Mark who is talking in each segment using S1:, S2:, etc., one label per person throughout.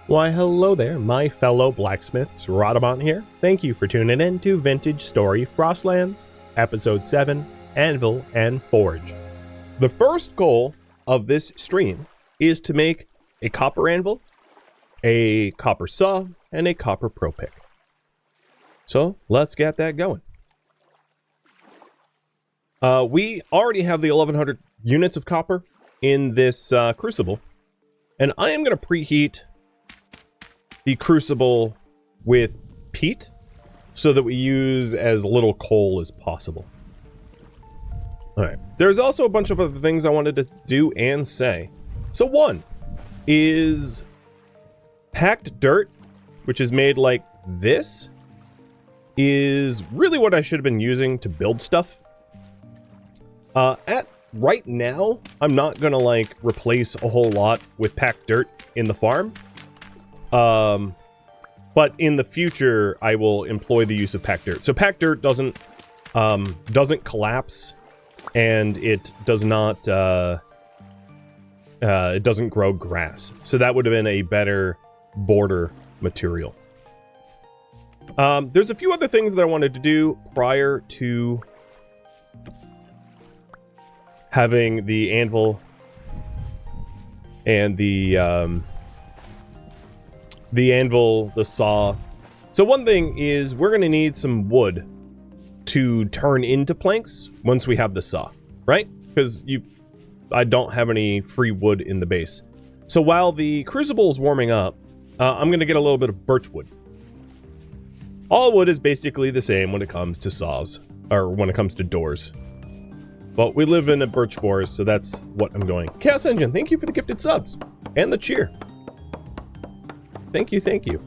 S1: Why, hello there, my fellow blacksmiths. Rhadamant here. Thank you for tuning in to Vintage Story Frostlands, Episode 7, Anvil and Forge. The first goal of this stream is to make a copper anvil, a copper saw, and a copper pro pick. So, let's get that going. We already have the 1100 units of copper in this crucible, and I am going to preheat the crucible with peat so that we use as little coal as possible. Alright, there's also a bunch of other things I wanted to do and say. So one is packed dirt, which is made like this, is really what I should have been using to build stuff. Right now, I'm not gonna like replace a whole lot with packed dirt in the farm. But in the future, I will employ the use of packed dirt. So packed dirt doesn't collapse, and it does not, it doesn't grow grass. So that would have been a better border material. There's a few other things that I wanted to do prior to having the anvil and the anvil, the saw. So one thing is we're going to need some wood to turn into planks once we have the saw, right? Because I don't have any free wood in the base. So while the crucible is warming up, I'm going to get a little bit of birch wood. All wood is basically the same when it comes to saws, or when it comes to doors. But we live in a birch forest, so that's what I'm going. Chaos Engine, thank you for the gifted subs and the cheer. Thank you, thank you.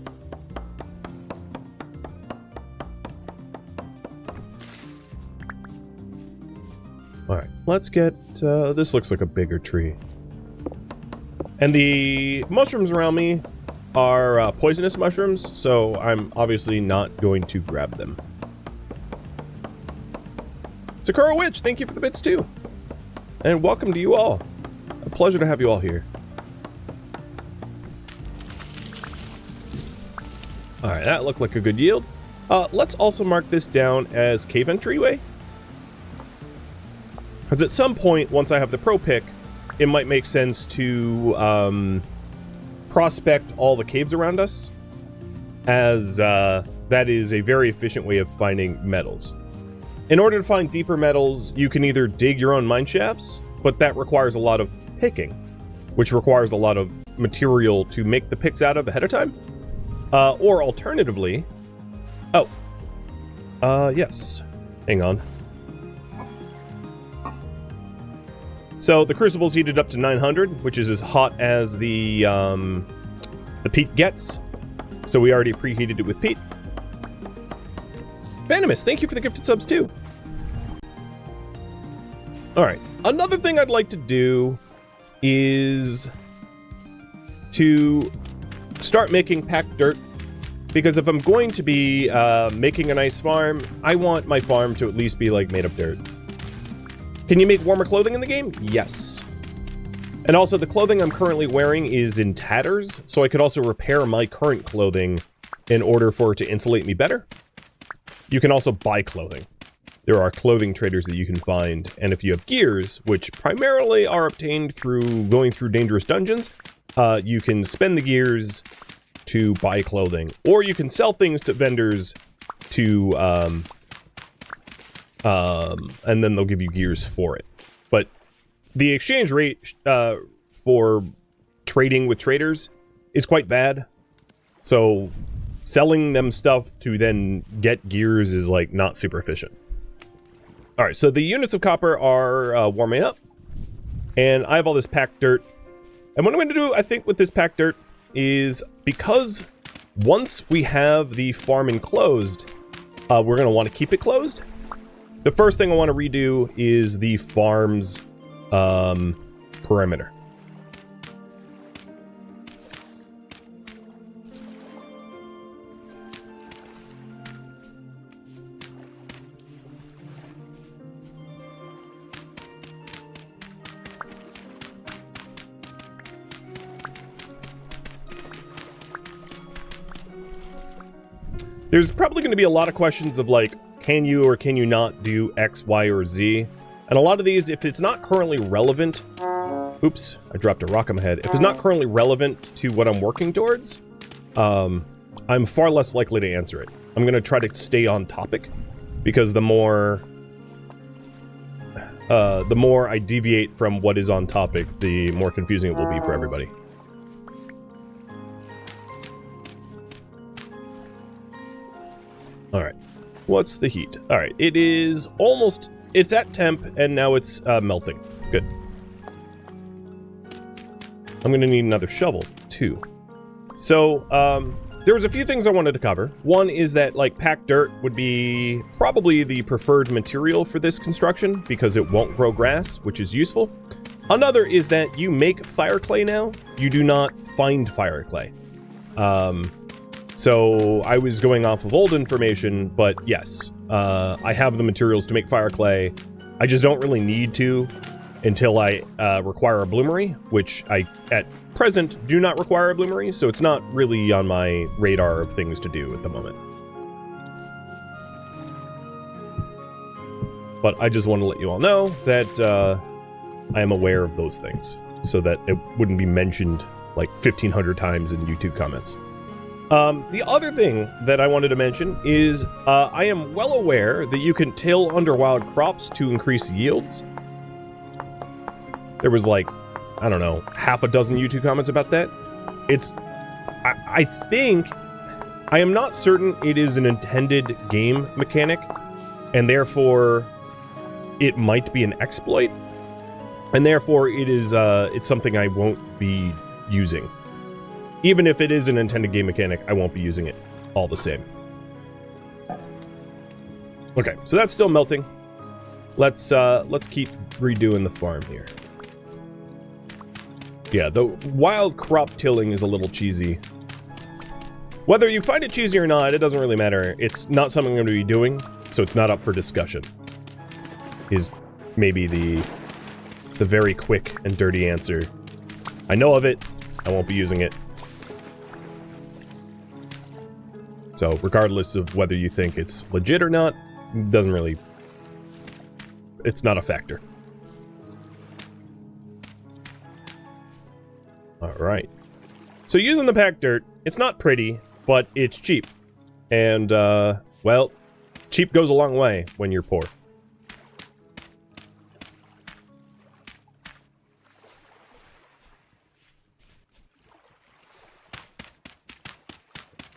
S1: Alright, let's get... this looks like a bigger tree. And the mushrooms around me are poisonous mushrooms, so I'm obviously not going to grab them. Sakura Witch, thank you for the bits too. And welcome to you all. A pleasure to have you all here. Alright, that looked like a good yield. Let's also mark this down as cave entryway. Because at some point, once I have the pro pick, it might make sense to prospect all the caves around us, as that is a very efficient way of finding metals. In order to find deeper metals, you can either dig your own mine shafts, but that requires a lot of picking, which requires a lot of material to make the picks out of ahead of time. Or alternatively... yes. Hang on. So the crucible's heated up to 900, which is as hot as the peat gets. So we already preheated it with peat. Venomous, thank you for the gifted subs too. Alright, another thing I'd like to do is to start making packed dirt, because if I'm going to be making a nice farm, I want my farm to at least be like made of dirt. Can you make warmer clothing in the game? Yes. And also the clothing I'm currently wearing is in tatters, so I could also repair my current clothing in order for it to insulate me better. You can also buy clothing. There are clothing traders that you can find, and if you have gears, which primarily are obtained through going through dangerous dungeons, you can spend the gears to buy clothing, or you can sell things to vendors to, and then they'll give you gears for it. But the exchange rate for trading with traders is quite bad, so selling them stuff to then get gears is like not super efficient. Alright, so the units of copper are warming up, and I have all this packed dirt. And what I'm going to do, I think, with this packed dirt is, because once we have the farm enclosed, we're going to want to keep it closed. The first thing I want to redo is the farm's perimeter. There's probably going to be a lot of questions of like, can you or can you not do X, Y, or Z? And a lot of these, if it's not currently relevant... Oops, I dropped a rock on my head. If it's not currently relevant to what I'm working towards, I'm far less likely to answer it. I'm going to try to stay on topic, because the more I deviate from what is on topic, the more confusing it will be for everybody. Alright. What's the heat? Alright, it is almost... It's at temp, and now it's melting. Good. I'm going to need another shovel, too. So, there was a few things I wanted to cover. One is that, like, packed dirt would be probably the preferred material for this construction, because it won't grow grass, which is useful. Another is that you make fire clay now. You do not find fire clay. So I was going off of old information, but yes, I have the materials to make fire clay. I just don't really need to until I require a bloomery, which I, at present, do not require a bloomery, so it's not really on my radar of things to do at the moment. But I just want to let you all know that I am aware of those things, so that it wouldn't be mentioned like 1,500 times in YouTube comments. The other thing that I wanted to mention is I am well aware that you can till under wild crops to increase yields. There was like, I don't know, half a dozen YouTube comments about that. It's, I think, I am not certain it is an intended game mechanic, and therefore it might be an exploit, and therefore it is, it's something I won't be using. Even if it is an intended game mechanic, I won't be using it all the same. Okay, so that's still melting. Let's keep redoing the farm here. Yeah, the wild crop tilling is a little cheesy. Whether you find it cheesy or not, it doesn't really matter. It's not something I'm going to be doing, so it's not up for discussion. Is maybe the very quick and dirty answer. I know of it, I won't be using it. So, regardless of whether you think it's legit or not, doesn't really... It's not a factor. Alright. So, using the packed dirt, it's not pretty, but it's cheap. And, well, cheap goes a long way when you're poor.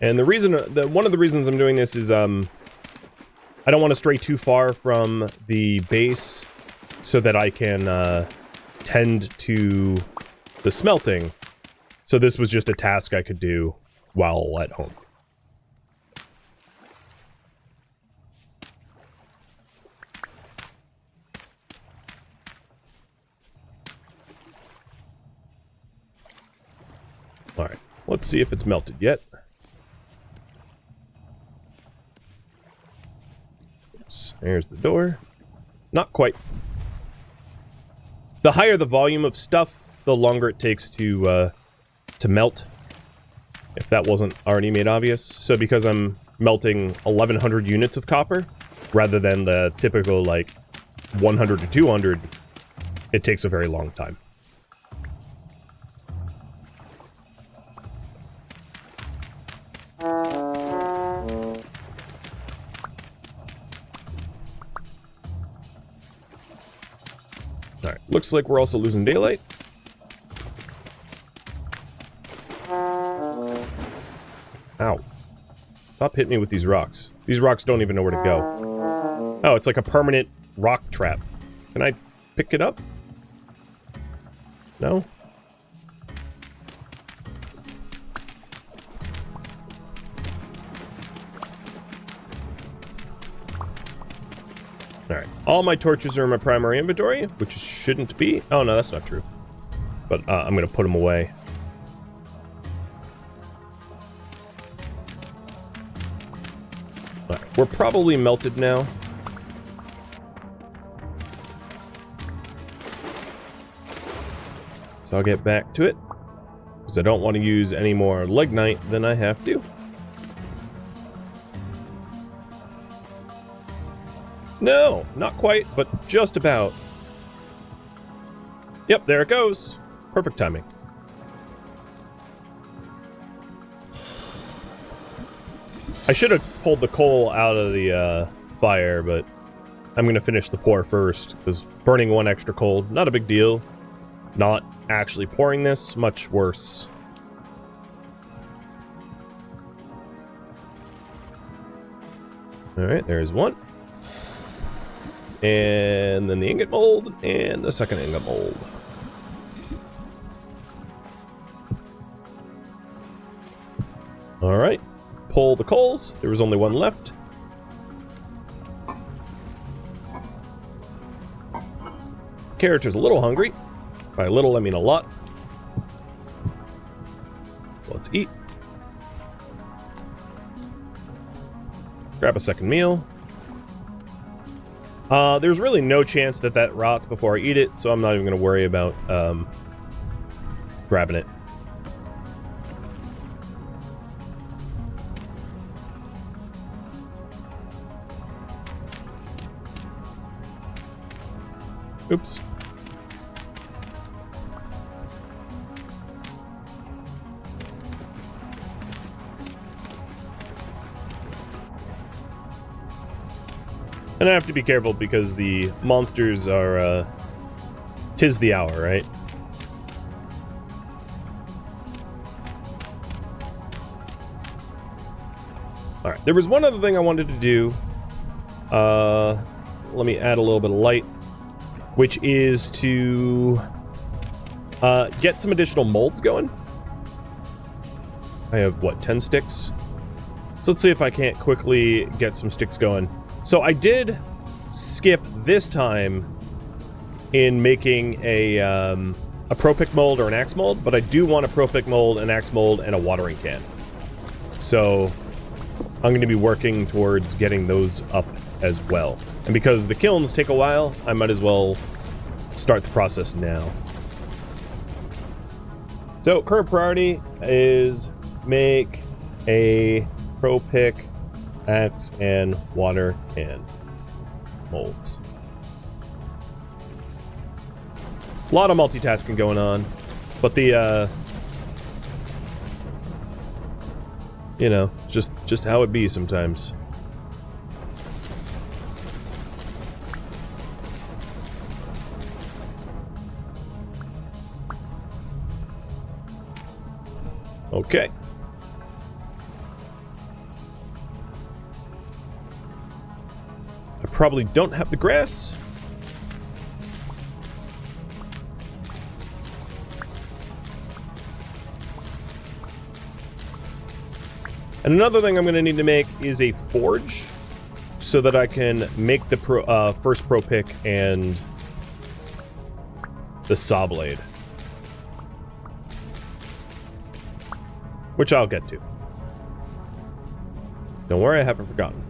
S1: And the reason, one of the reasons I'm doing this is, I don't want to stray too far from the base so that I can, tend to the smelting. So this was just a task I could do while at home. Alright, let's see if it's melted yet. There's the door. Not quite. The higher the volume of stuff, the longer it takes to melt. If that wasn't already made obvious. So because I'm melting 1,100 units of copper, rather than the typical, like, 100 to 200, it takes a very long time. Alright, looks like we're also losing daylight. Ow. Stop hitting me with these rocks. These rocks don't even know where to go. Oh, it's like a permanent rock trap. Can I pick it up? No? Alright, all my torches are in my primary inventory, which shouldn't be. Oh, no, that's not true. But I'm going to put them away. Alright, we're probably melted now. So I'll get back to it, because I don't want to use any more lignite than I have to. No, not quite, but just about. Yep, there it goes. Perfect timing. I should have pulled the coal out of the fire, but I'm going to finish the pour first, because burning one extra coal, not a big deal. Not actually pouring this, much worse. Alright, there's one. And then the ingot mold, and the second ingot mold. Alright, pull the coals. There was only one left. Character's a little hungry. By little, I mean a lot. So let's eat. Grab a second meal. There's really no chance that that rots before I eat it, so I'm not even going to worry about grabbing it. Oops. And I have to be careful because the monsters are, 'tis the hour, right? Alright, there was one other thing I wanted to do. Let me add a little bit of light, which is to get some additional molds going. I have, what, 10 sticks? So let's see if I can't quickly get some sticks going. So I did skip this time in making a pro-pick mold or an axe mold, but I do want a pro-pick mold, an axe mold, and a watering can. So I'm going to be working towards getting those up as well. And because the kilns take a while, I might as well start the process now. So current priority is make a pro-pick, axe, and water can molds. A lot of multitasking going on, but the you know, just how it be sometimes. Okay. I probably don't have the grass. And another thing I'm going to need to make is a forge so that I can make the first pro pick and the saw blade. Which I'll get to. Don't worry, I haven't forgotten.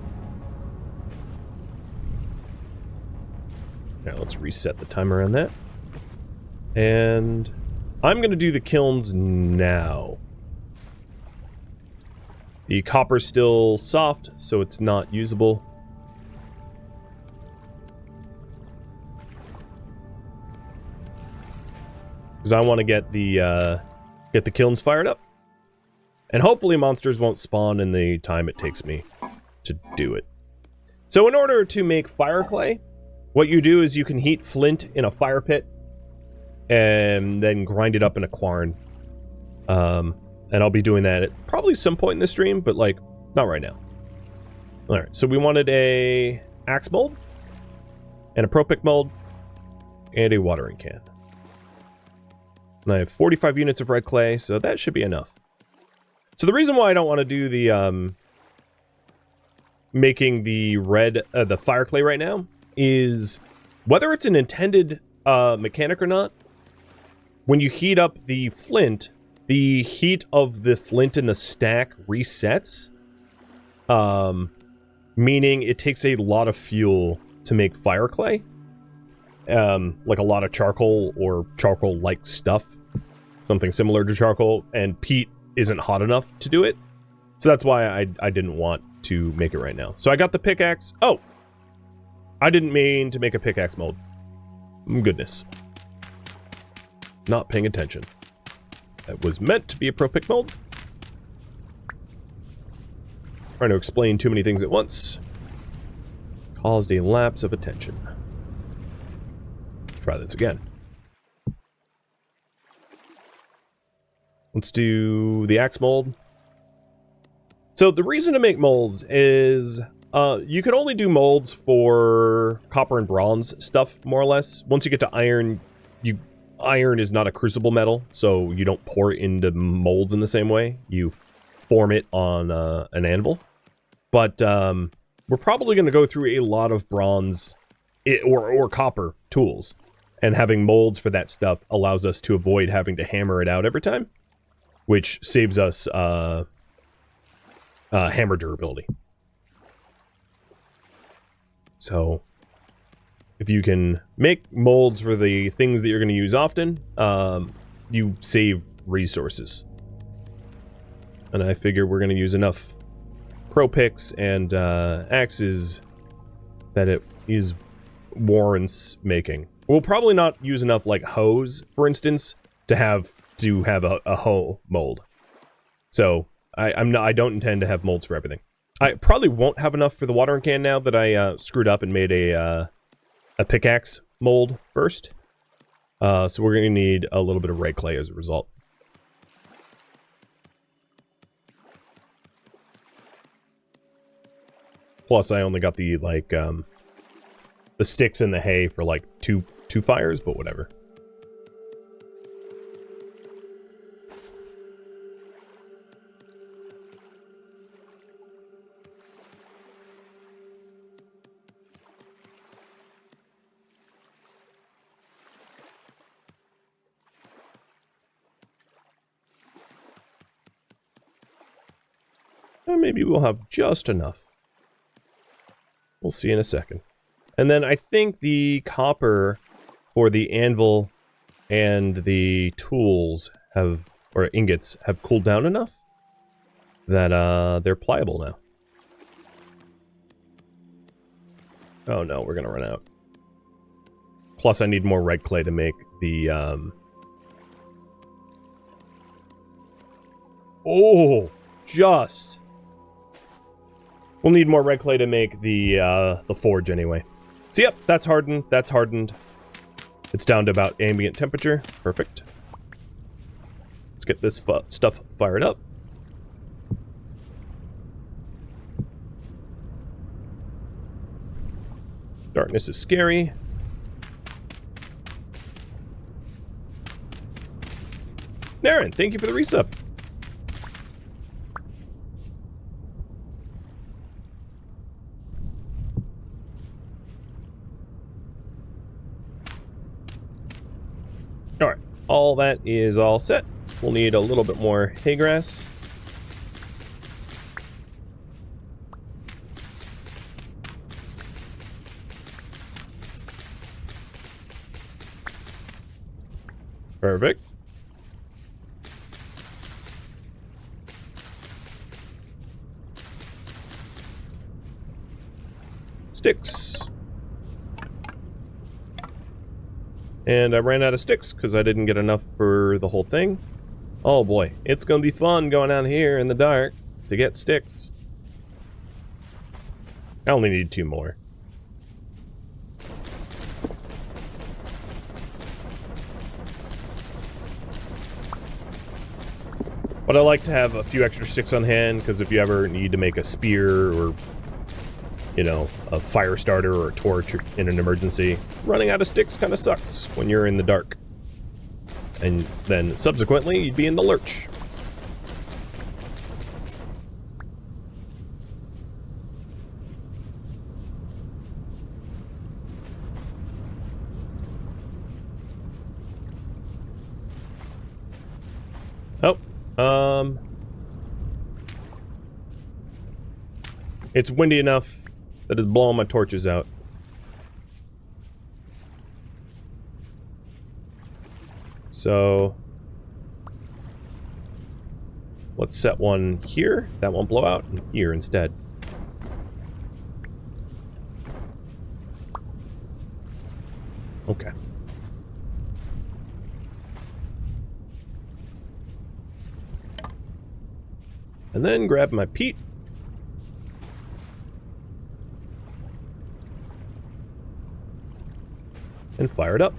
S1: Now let's reset the timer on that. And I'm going to do the kilns now. The copper's still soft, so it's not usable. Because I want to get the kilns fired up. And hopefully monsters won't spawn in the time it takes me to do it. So in order to make fire clay, what you do is you can heat flint in a fire pit and then grind it up in a quarn. And I'll be doing that at probably some point in the stream, but like, not right now. Alright, so we wanted a axe mold, and a pro-pick mold, and a watering can. And I have 45 units of red clay, so that should be enough. So the reason why I don't want to do the, making the the fire clay right now is whether it's an intended, mechanic or not, when you heat up the flint, the heat of the flint in the stack resets, meaning it takes a lot of fuel to make fire clay, like a lot of charcoal or charcoal-like stuff, something similar to charcoal, and peat isn't hot enough to do it, so that's why I didn't want to make it right now. So I got the pickaxe. Oh! I didn't mean to make a pickaxe mold. Goodness. Not paying attention. That was meant to be a pro pick mold. Trying to explain too many things at once. Caused a lapse of attention. Let's try this again. Let's do the axe mold. So the reason to make molds is you can only do molds for copper and bronze stuff, more or less. Once you get to iron, iron is not a crucible metal, so you don't pour it into molds in the same way. You form it on an anvil. But we're probably going to go through a lot of bronze or copper tools. And having molds for that stuff allows us to avoid having to hammer it out every time, which saves us hammer durability. So, if you can make molds for the things that you're going to use often, you save resources. And I figure we're going to use enough pro picks and axes that it is warrants making. We'll probably not use enough, like, hoes, for instance, to have a hoe mold. So, I don't intend to have molds for everything. I probably won't have enough for the watering can now that I screwed up and made a pickaxe mold first. So we're going to need a little bit of red clay as a result. Plus, I only got the, like, the sticks and the hay for, like, two fires, but whatever. Maybe we'll have just enough. We'll see in a second. And then I think the copper for the anvil and the tools or ingots have cooled down enough that they're pliable now. Oh no, we're gonna run out. Plus I need more red clay to make the We'll need more red clay to make the forge anyway. So yep, that's hardened. That's hardened. It's down to about ambient temperature. Perfect. Let's get this stuff fired up. Darkness is scary. Naren, thank you for the resub. Alright, all that is all set. We'll need a little bit more hay grass. Perfect. Sticks. And I ran out of sticks because I didn't get enough for the whole thing. Oh boy, it's gonna be fun going down here in the dark to get sticks. I only need 2 more. But I like to have a few extra sticks on hand because if you ever need to make a spear or, you know, a fire starter or a torch in an emergency, running out of sticks kind of sucks when you're in the dark. And then subsequently, you'd be in the lurch. Oh, it's windy enough that it's blowing my torches out. So let's set one here. That won't blow out. And here instead. And then grab my peat. And fire it up.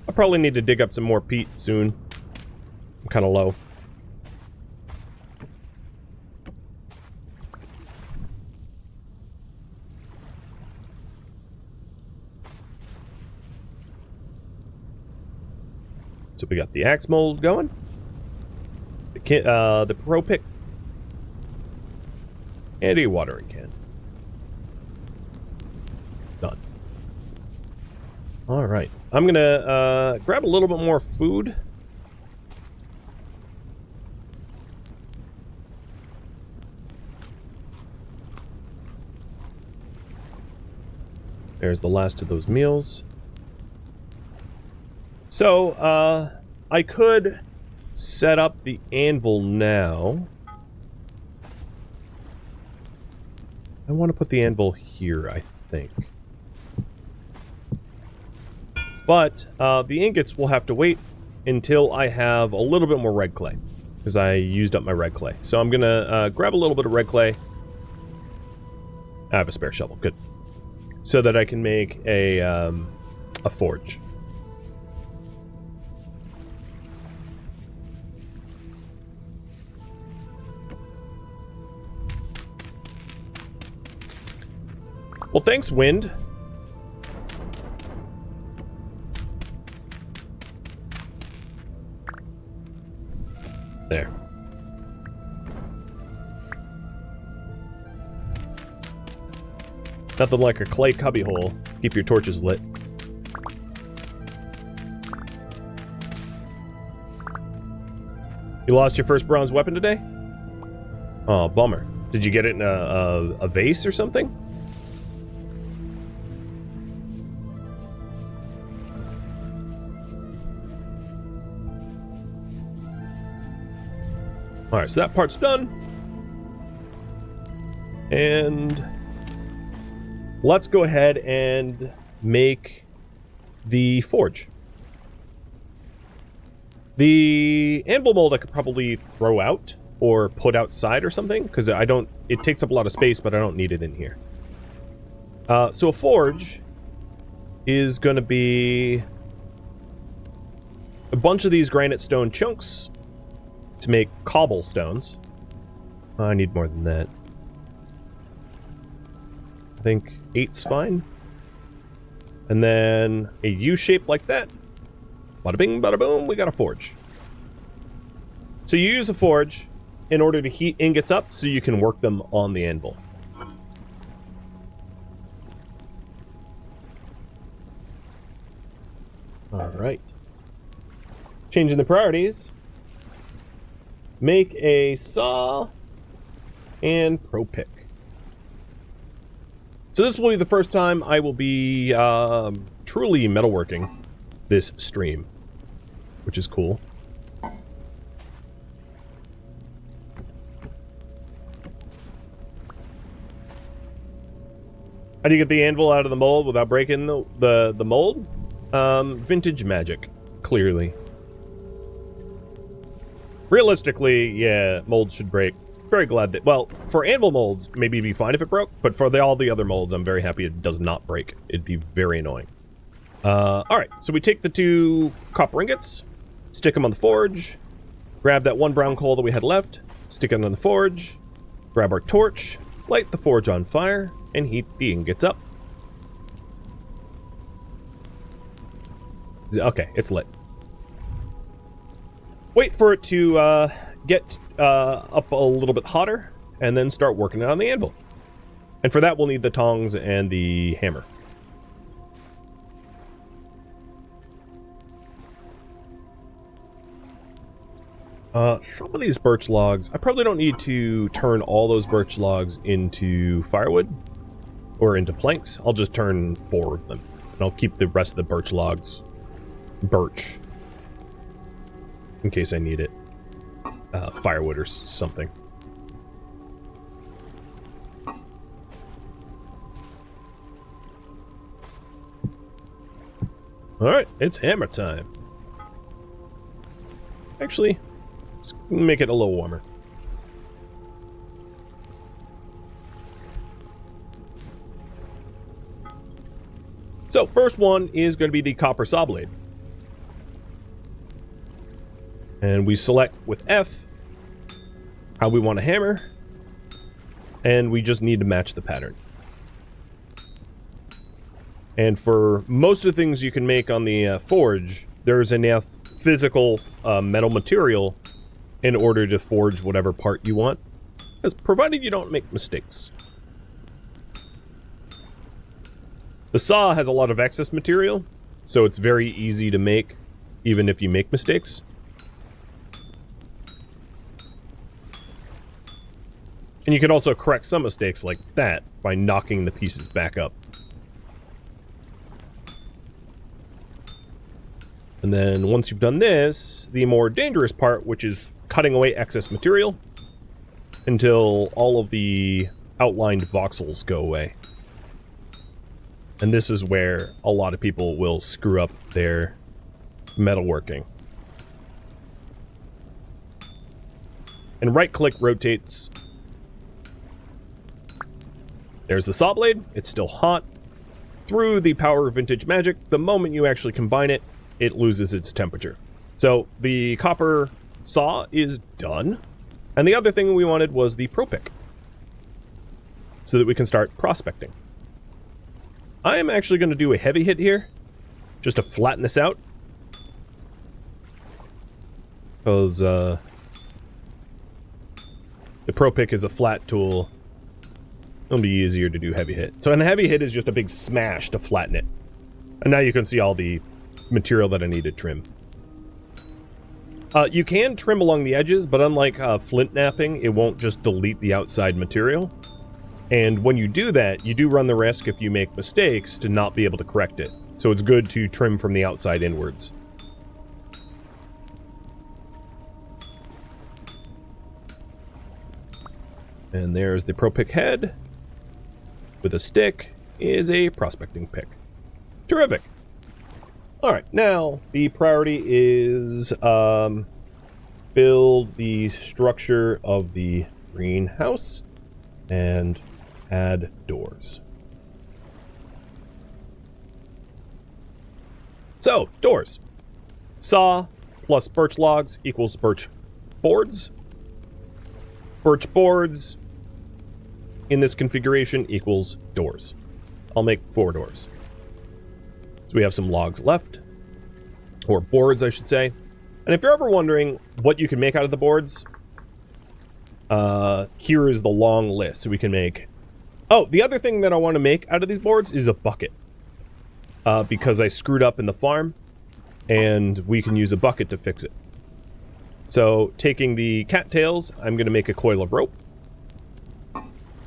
S1: I probably need to dig up some more peat soon. I'm kind of low. So we got the axe mold going. The pro pick. And a watering can. Done. Alright. I'm gonna grab a little bit more food. There's the last of those meals. So, I could set up the anvil now. I want to put the anvil here, I think. But, the ingots will have to wait until I have a little bit more red clay. Because I used up my red clay. So I'm gonna grab a little bit of red clay. I have a spare shovel, good. So that I can make a forge. Well, thanks, wind. There. Nothing like a clay cubbyhole. Keep your torches lit. You lost your first bronze weapon today? Oh, bummer. Did you get it in a vase or something? Alright, so that part's done. And let's go ahead and make the forge. The anvil mold I could probably throw out or put outside or something, because it takes up a lot of space, but I don't need it in here. So a forge is going to be a bunch of these granite stone chunks to make cobblestones. I need more than that. I think 8's fine. And then a U shape like that. Bada bing, bada boom, we got a forge. So you use a forge in order to heat ingots up so you can work them on the anvil. Alright. Changing the priorities. Make a saw and pro pick. So this will be the first time I will be truly metalworking this stream, which is cool. How do you get the anvil out of the mold without breaking the mold? Vintage magic, clearly. Realistically, yeah, molds should break. Very glad that, well, for anvil molds, maybe it'd be fine if it broke, but for all the other molds, I'm very happy it does not break. It'd be very annoying. Alright, so we take the 2 copper ingots, stick them on the forge, grab that 1 brown coal that we had left, stick it on the forge, grab our torch, light the forge on fire, and heat the ingots up. Okay, it's lit. Wait for it to get up a little bit hotter, and then start working it on the anvil. And for that, we'll need the tongs and the hammer. Some of these birch logs, I probably don't need to turn all those birch logs into firewood or into planks. I'll just turn 4 of them, and I'll keep the rest of the birch logs birch in case I need it. Firewood or something. Alright, it's hammer time. Actually, let's make it a little warmer. So, first one is going to be the copper saw blade. And we select with F how we want to hammer. And we just need to match the pattern. And for most of the things you can make on the forge, there's enough physical metal material in order to forge whatever part you want, provided you don't make mistakes. The saw has a lot of excess material, so it's very easy to make, even if you make mistakes. And you can also correct some mistakes like that by knocking the pieces back up. And then once you've done this, the more dangerous part, which is cutting away excess material until all of the outlined voxels go away. And this is where a lot of people will screw up their metalworking. And right-click rotates. There's the saw blade. It's still hot. Through the power of vintage magic, the moment you actually combine it, it loses its temperature. So the copper saw is done. And the other thing we wanted was the pro pick, so that we can start prospecting. I am actually going to do a heavy hit here, just to flatten this out. Because the pro pick is a flat tool. It'll be easier to do heavy hit. So a heavy hit is just a big smash to flatten it. And now you can see all the material that I need to trim. You can trim along the edges, but unlike flint knapping, it won't just delete the outside material. And when you do that, you do run the risk, if you make mistakes, to not be able to correct it. So it's good to trim from the outside inwards. And there's the pro pick head. With a stick is a prospecting pick. Terrific. Alright, now the priority is build the structure of the greenhouse and add doors. So, doors. Saw plus birch logs equals birch boards. Birch boards in this configuration equals doors. I'll make 4 doors. So we have some logs left. Or boards, I should say. And if you're ever wondering what you can make out of the boards, here is the long list. So we can make... Oh, the other thing that I want to make out of these boards is a bucket. Because I screwed up in the farm, and we can use a bucket to fix it. So, taking the cattails, I'm going to make a coil of rope.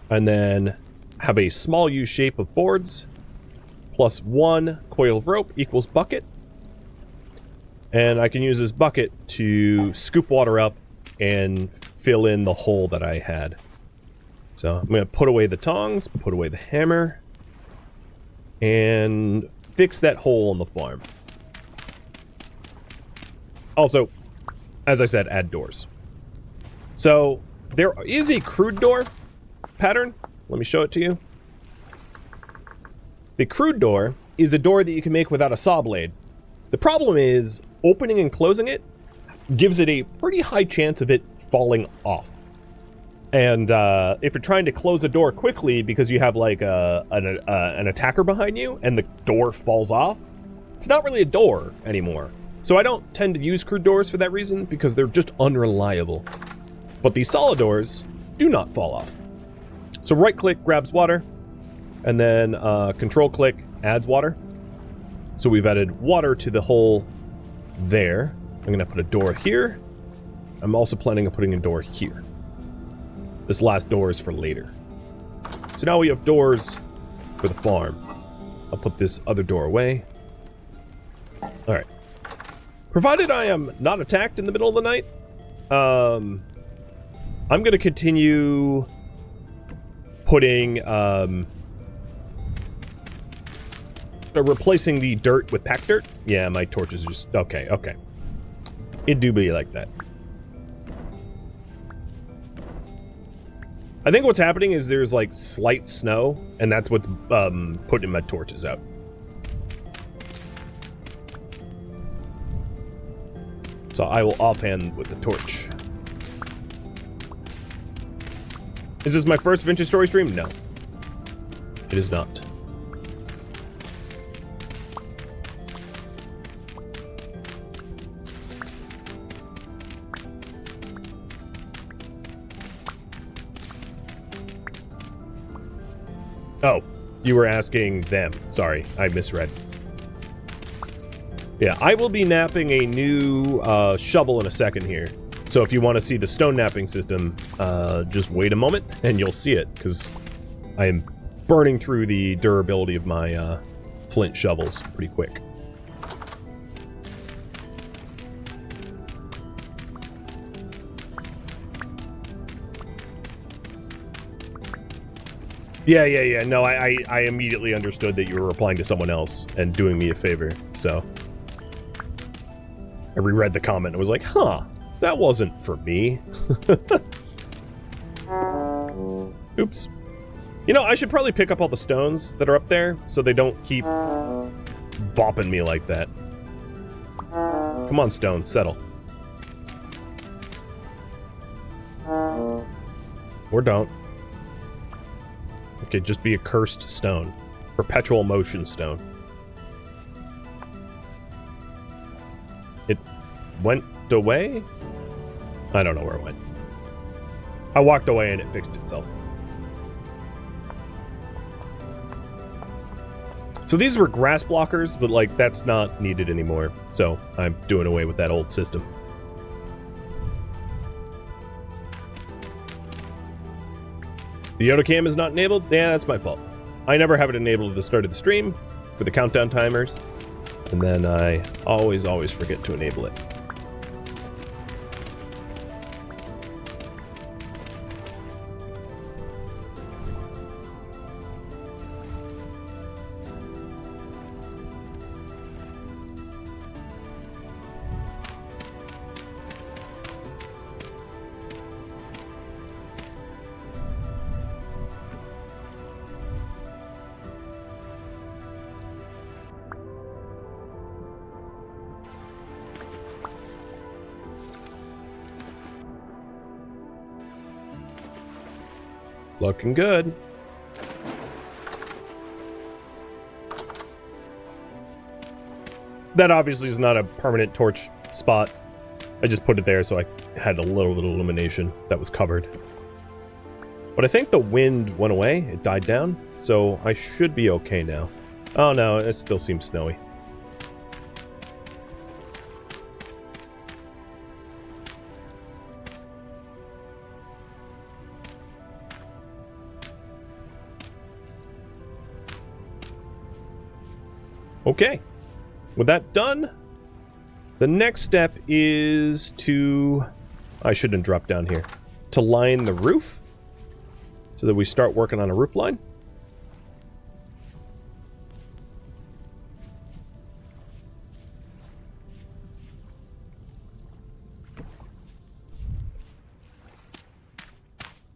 S1: And then have a small U shape of boards. Plus 1 coil of rope equals bucket. And I can use this bucket to scoop water up and fill in the hole that I had. So I'm going to put away the tongs, put away the hammer, and fix that hole in the farm. Also, as I said, add doors. So there is a crude door pattern. Let me show it to you. The crude door is a door that you can make without a saw blade. The problem is opening and closing it gives it a pretty high chance of it falling off. And if you're trying to close a door quickly because you have like an attacker behind you and the door falls off, it's not really a door anymore. So I don't tend to use crude doors for that reason because they're just unreliable. But the solid doors do not fall off. So right click grabs water and then control click adds water. So we've added water to the hole there. I'm going to put a door here. I'm also planning on putting a door here. This last door is for later. So now we have doors for the farm. I'll put this other door away. Alright. Provided I am not attacked in the middle of the night, I'm going to continue putting... replacing the dirt with packed dirt. Yeah, my torches are just... Okay. It do be like that. I think what's happening is there's like slight snow, and that's what's putting my torches out. So I will offhand with the torch. Is this my first vintage story stream? No. It is not. Oh, you were asking them. Sorry, I misread. Yeah, I will be napping a new shovel in a second here. So if you want to see the stone napping system, just wait a moment and you'll see it, because I am burning through the durability of my flint shovels pretty quick. Yeah. No, I immediately understood that you were replying to someone else and doing me a favor, so I reread the comment and was like, huh, that wasn't for me. Oops. You know, I should probably pick up all the stones that are up there so they don't keep bopping me like that. Come on, stones, settle. Or don't. Okay, just be a cursed stone. Perpetual motion stone. It went away? I don't know where it went. I walked away and it fixed itself. So these were grass blockers, but like that's not needed anymore. So I'm doing away with that old system. The Yoda cam is not enabled? Yeah, that's my fault. I never have it enabled at the start of the stream for the countdown timers. And then I always forget to enable it. Looking good. That obviously is not a permanent torch spot. I just put it there so I had a little bit of illumination that was covered. But I think the wind went away. It died down. So I should be okay now. Oh no, it still seems snowy. Okay, with that done, the next step is to, I shouldn't drop down here, to line the roof so that we start working on a roof line.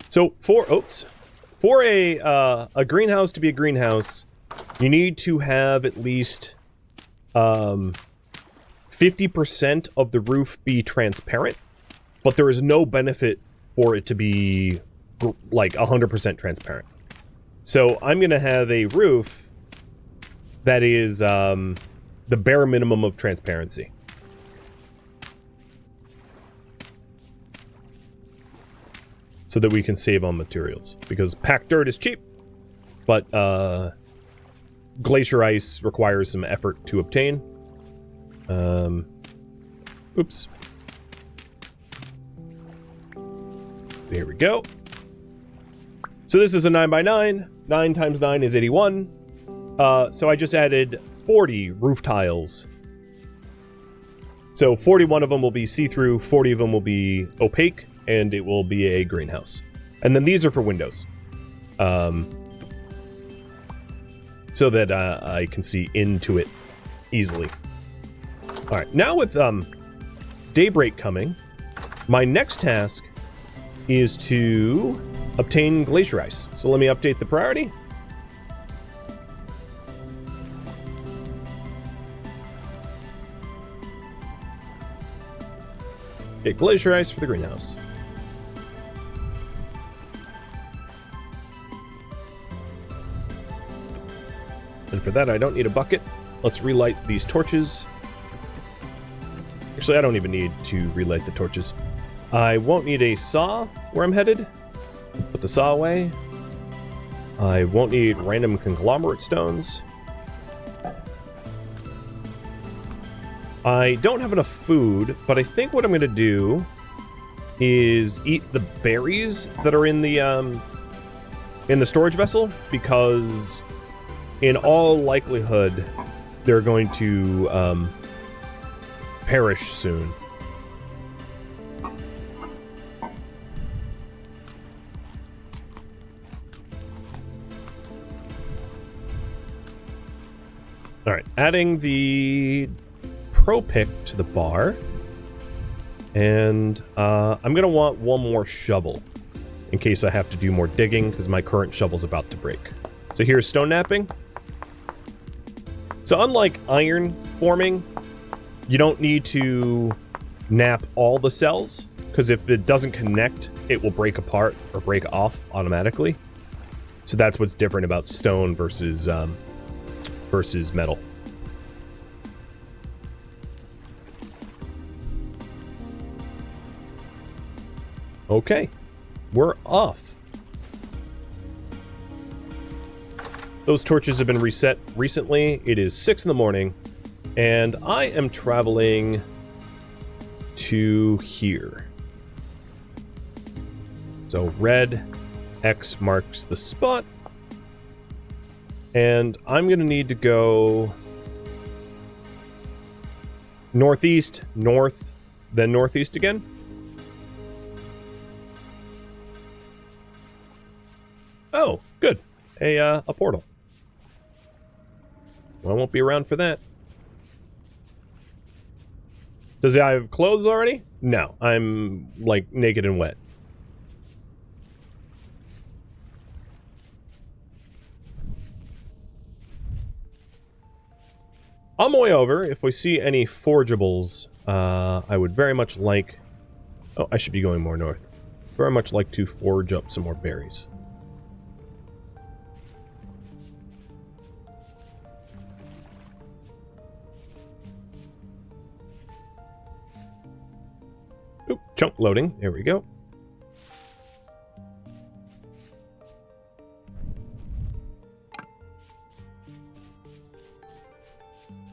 S1: So for a greenhouse to be a greenhouse, you need to have at least 50% of the roof be transparent, but there is no benefit for it to be like 100% transparent. So I'm going to have a roof that is the bare minimum of transparency. So that we can save on materials. Because packed dirt is cheap, but glacier ice requires some effort to obtain. Oops. Here we go. So this is a 9x9. 9 times 9 is 81. So I just added 40 roof tiles. So 41 of them will be see-through, 40 of them will be opaque, and it will be a greenhouse. And then these are for windows. So that I can see into it easily. Alright, now with daybreak coming, my next task is to obtain glacier ice. So let me update the priority. Get glacier ice for the greenhouse. And for that, I don't need a bucket. Let's relight these torches. Actually, I don't even need to relight the torches. I won't need a saw where I'm headed. Put the saw away. I won't need random conglomerate stones. I don't have enough food, but I think what I'm going to do is eat the berries that are in the storage vessel, because in all likelihood they're going to perish soon. All right, adding the pro pick to the bar, and I'm gonna want one more shovel in case I have to do more digging, because my current shovel's about to break. So here's stone knapping. So unlike iron forming, you don't need to knap all the cells, because if it doesn't connect, it will break apart or break off automatically. So that's what's different about stone versus metal. Okay, we're off. Those torches have been reset recently. It is 6 in the morning, and I am traveling to here. So red X marks the spot. And I'm going to need to go northeast, north, then northeast again. Oh, good. A portal. Well, I won't be around for that. Does I have clothes already? No, I'm, like, naked and wet. On my way over, if we see any forgeables, I would very much like... Oh, I should be going more north. Very much like to forge up some more berries. Oop, chunk loading. There we go.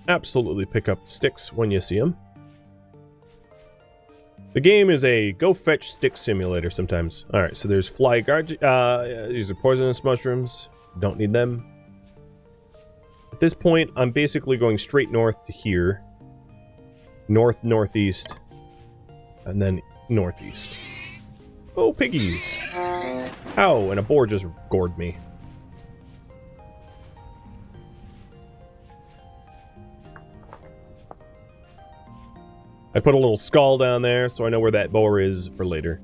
S1: Absolutely pick up sticks when you see them. The game is a go fetch stick simulator sometimes. Alright, so there's fly guard. These are poisonous mushrooms. Don't need them. At this point, I'm basically going straight north to here. North, northeast. And then northeast. Oh, piggies. Ow, and a boar just gored me. I put a little skull down there, so I know where that boar is for later.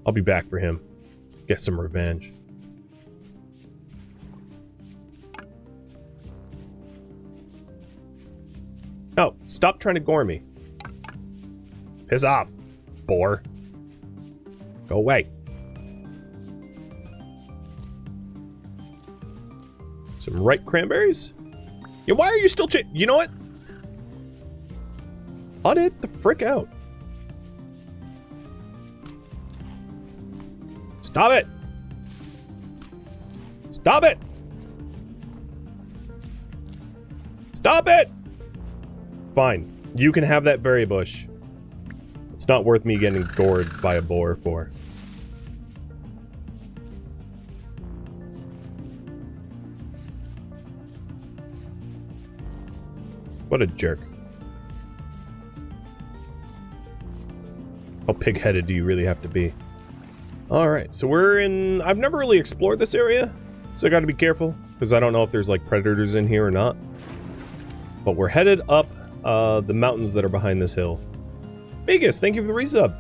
S1: I'll be back for him. Get some revenge. Oh, stop trying to gore me. Piss off, boar. Go away. Some ripe cranberries? Yeah, why are you still You know what? Cut it the frick out. Stop it! Stop it! Stop it! Fine. You can have that berry bush. It's not worth me getting gored by a boar for. What a jerk. How pig-headed do you really have to be? Alright, so we're in... I've never really explored this area, so I gotta be careful, because I don't know if there's, like, predators in here or not. But we're headed up the mountains that are behind this hill. Vegas, thank you for the resub.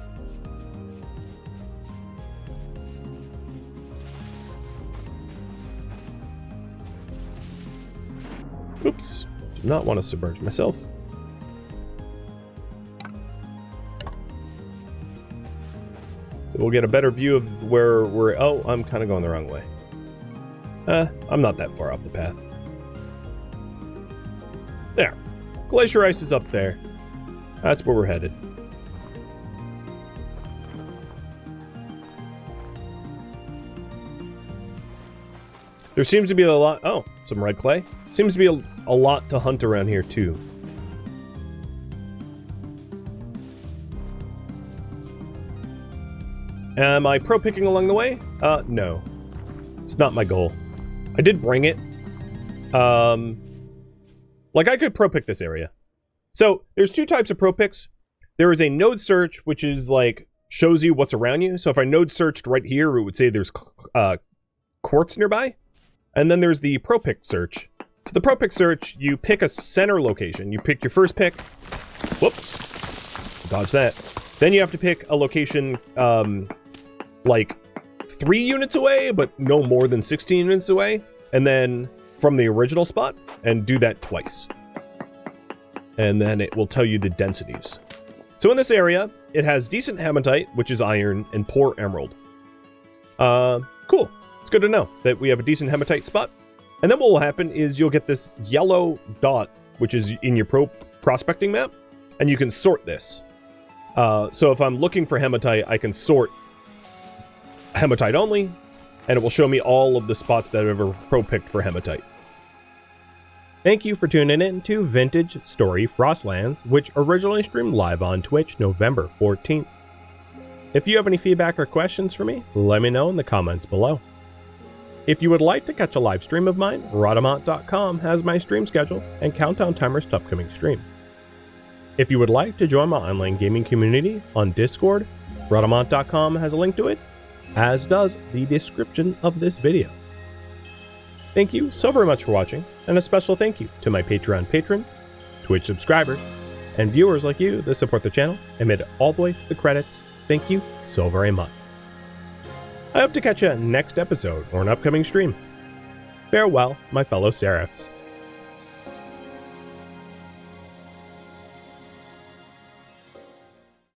S1: Oops. Do not want to submerge myself. So we'll get a better view of where we're... Oh, I'm kind of going the wrong way. I'm not that far off the path. There. Glacier ice is up there. That's where we're headed. There seems to be a lot... Oh, some red clay. Seems to be a lot to hunt around here, too. Am I pro-picking along the way? No. It's not my goal. I did bring it. Like, I could pro-pick this area. So, there's two types of pro-picks. There is a node search, which is, like, shows you what's around you. So if I node searched right here, it would say there's quartz nearby. And then there's the pro-pick search. So the pro-pick search, you pick a center location. You pick your first pick. Whoops. Dodge that. Then you have to pick a location, like 3 units away, but no more than 16 units away. And then from the original spot, and do that twice. And then it will tell you the densities. So in this area, it has decent hematite, which is iron, and poor emerald. Cool. It's good to know that we have a decent hematite spot. And then what will happen is you'll get this yellow dot, which is in your prospecting map, and you can sort this. So if I'm looking for hematite, I can sort hematite only, and it will show me all of the spots that I've ever pro-picked for hematite. Thank you for tuning in to Vintage Story Frostlands, which originally streamed live on Twitch November 14th. If you have any feedback or questions for me, let me know in the comments below. If you would like to catch a live stream of mine, Rhadamant.com has my stream schedule and countdown timers to upcoming stream. If you would like to join my online gaming community on Discord, Rhadamant.com has a link to it, as does the description of this video. Thank you so very much for watching, and a special thank you to my Patreon patrons, Twitch subscribers, and viewers like you that support the channel and made it all the way to the credits. Thank you so very much. I hope to catch you next episode or an upcoming stream. Farewell, my fellow Seraphs.